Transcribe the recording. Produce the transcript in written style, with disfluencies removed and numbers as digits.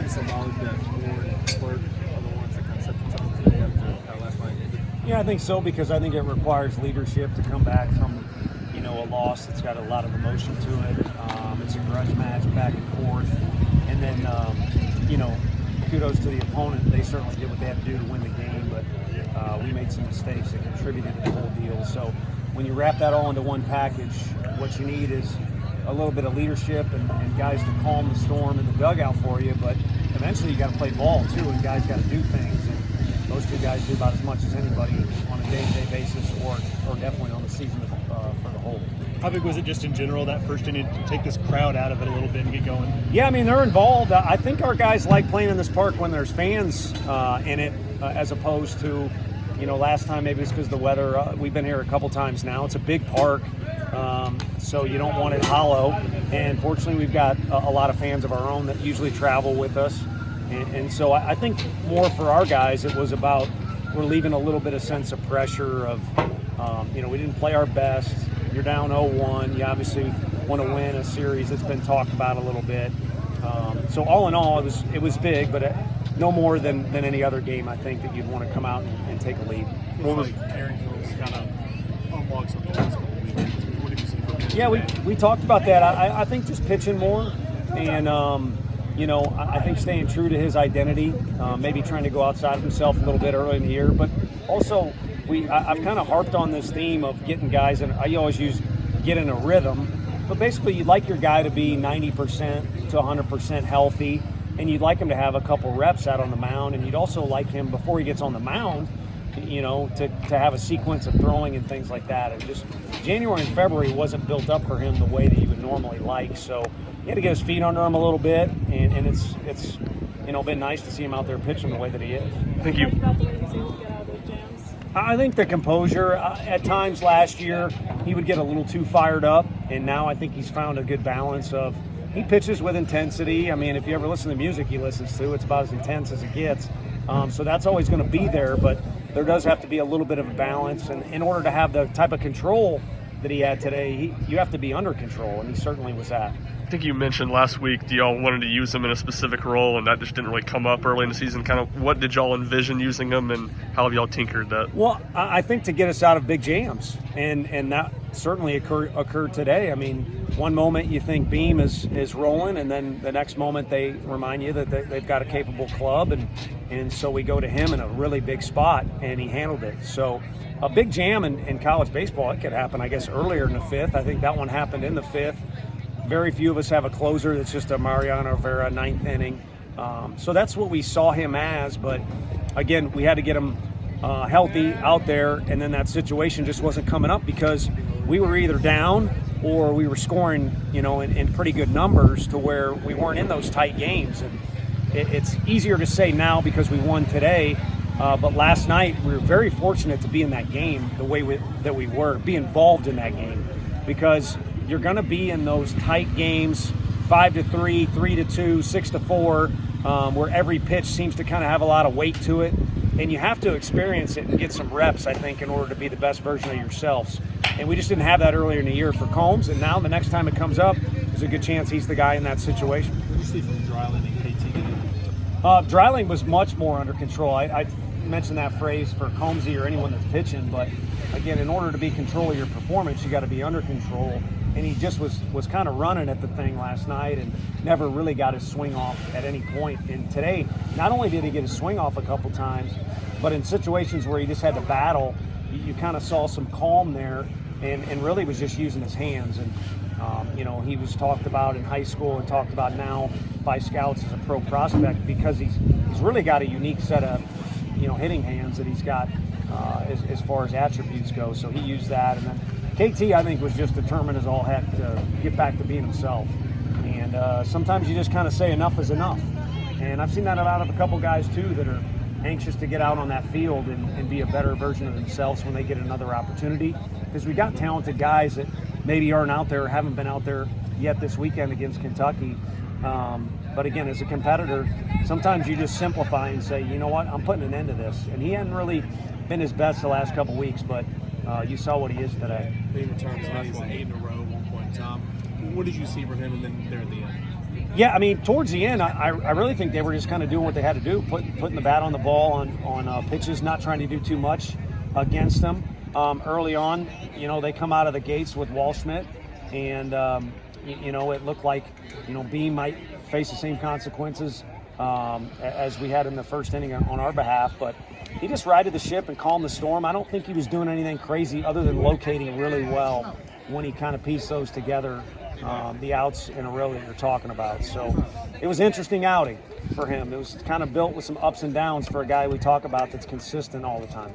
symbolic that Moore and Burke are the ones that kind of set the tone today after last night? Yeah, I think so, because I think it requires leadership to come back from, a loss that's got a lot of emotion to it. It's a grudge match back and forth. And then, kudos to the opponent. They certainly did what they had to do to win the game, but we made some mistakes that contributed to the whole deal. So when you wrap that all into one package, what you need is a little bit of leadership and guys to calm the storm in the dugout for you. But eventually you got to play ball too, and guys got to do things. And those two guys do about as much as anybody on a day-to-day basis, or definitely on the season for the whole. How big was it just in general that first inning to take this crowd out of it a little bit and get going? Yeah, I mean, they're involved. I think our guys like playing in this park when there's fans in it, as opposed to, last time maybe it's because of the weather. We've been here a couple times now. It's a big park, so you don't want it hollow. And fortunately, we've got a lot of fans of our own that usually travel with us. And so I think more for our guys, it was about we're leaving a little bit of sense of pressure of, we didn't play our best. You're down 0-1. You obviously want to win a series that's been talked about a little bit. So all in all, it was big, but no more than any other game, I think, that you'd want to come out and take a lead. What was Aaron Hill's kind of unlocked something last couple of weekends? What did you see from him? Yeah, we talked about that. I think just pitching more and, I think staying true to his identity, maybe trying to go outside of himself a little bit early in the year, but also I've kind of harped on this theme of getting guys, and I always use get in a rhythm, but basically you'd like your guy to be 90% to 100% healthy, and you'd like him to have a couple reps out on the mound, and you'd also like him, before he gets on the mound, to have a sequence of throwing and things like that. And just January and February wasn't built up for him the way that you would normally like, so he had to get his feet under him a little bit, and it's been nice to see him out there pitching the way that he is. Thank you. About the way he's able to get out of those jams. I think the composure, at times last year, he would get a little too fired up, and now I think he's found a good balance of, he pitches with intensity. I mean, if you ever listen to the music he listens to, it's about as intense as it gets. So that's always going to be there, but there does have to be a little bit of a balance. And in order to have the type of control that he had today, you have to be under control, and he certainly was that. I think you mentioned last week y'all wanted to use him in a specific role, and that just didn't really come up early in the season. Kind of what did y'all envision using him, and how have y'all tinkered that? Well, I think to get us out of big jams, and that certainly occurred today. I mean, one moment you think Beam is rolling, and then the next moment they remind you that they've got a capable club, and so we go to him in a really big spot, and he handled it. So a big jam in college baseball, it could happen, I guess, earlier in the fifth. I think that one happened in the fifth. Very few of us have a closer that's just a Mariano Rivera ninth inning. So that's what we saw him as. But again, we had to get him healthy out there, and then that situation just wasn't coming up because we were either down or we were scoring, in pretty good numbers to where we weren't in those tight games. And it's easier to say now because we won today. But last night we were very fortunate to be in that game the way that we were, be involved in that game, because you're going to be in those tight games, 5-3, 3-2, 6-4, where every pitch seems to kind of have a lot of weight to it. And you have to experience it and get some reps, I think, in order to be the best version of yourselves. And we just didn't have that earlier in the year for Combs. And now the next time it comes up, there's a good chance he's the guy in that situation. What do you see from Dreiling and KT? Dreiling was much more under control. I mentioned that phrase for Combsy or anyone that's pitching, but again, in order to be control of your performance, you got to be under control. And he just was kind of running at the thing last night and never really got his swing off at any point. And today, not only did he get his swing off a couple times, but in situations where he just had to battle, you kind of saw some calm there, and really was just using his hands. And he was talked about in high school and talked about now by scouts as a pro prospect because he's really got a unique set of hitting hands that he's got as far as attributes go. So he used that, and then KT, I think, was just determined as all heck to get back to being himself. And sometimes you just kind of say enough is enough. And I've seen that out of a couple guys, too, that are anxious to get out on that field and be a better version of themselves when they get another opportunity. Because we got talented guys that maybe aren't out there or haven't been out there yet this weekend against Kentucky. But again, as a competitor, sometimes you just simplify and say, you know what, I'm putting an end to this. And he hadn't really been his best the last couple weeks, but you saw what he is today. He returns 8 in a row at one point in time. What did you see from him and then there at the end? Yeah, I mean, towards the end, I really think they were just kind of doing what they had to do, putting the bat on the ball on pitches, not trying to do too much against them. Early on, they come out of the gates with Waldschmidt, and it looked like Beam might face the same consequences as we had in the first inning on our behalf, but he just righted the ship and calmed the storm. I don't think he was doing anything crazy other than locating really well when he kind of pieced those together, the outs in a row that you're talking about. So it was an interesting outing for him. It was kind of built with some ups and downs for a guy we talk about that's consistent all the time.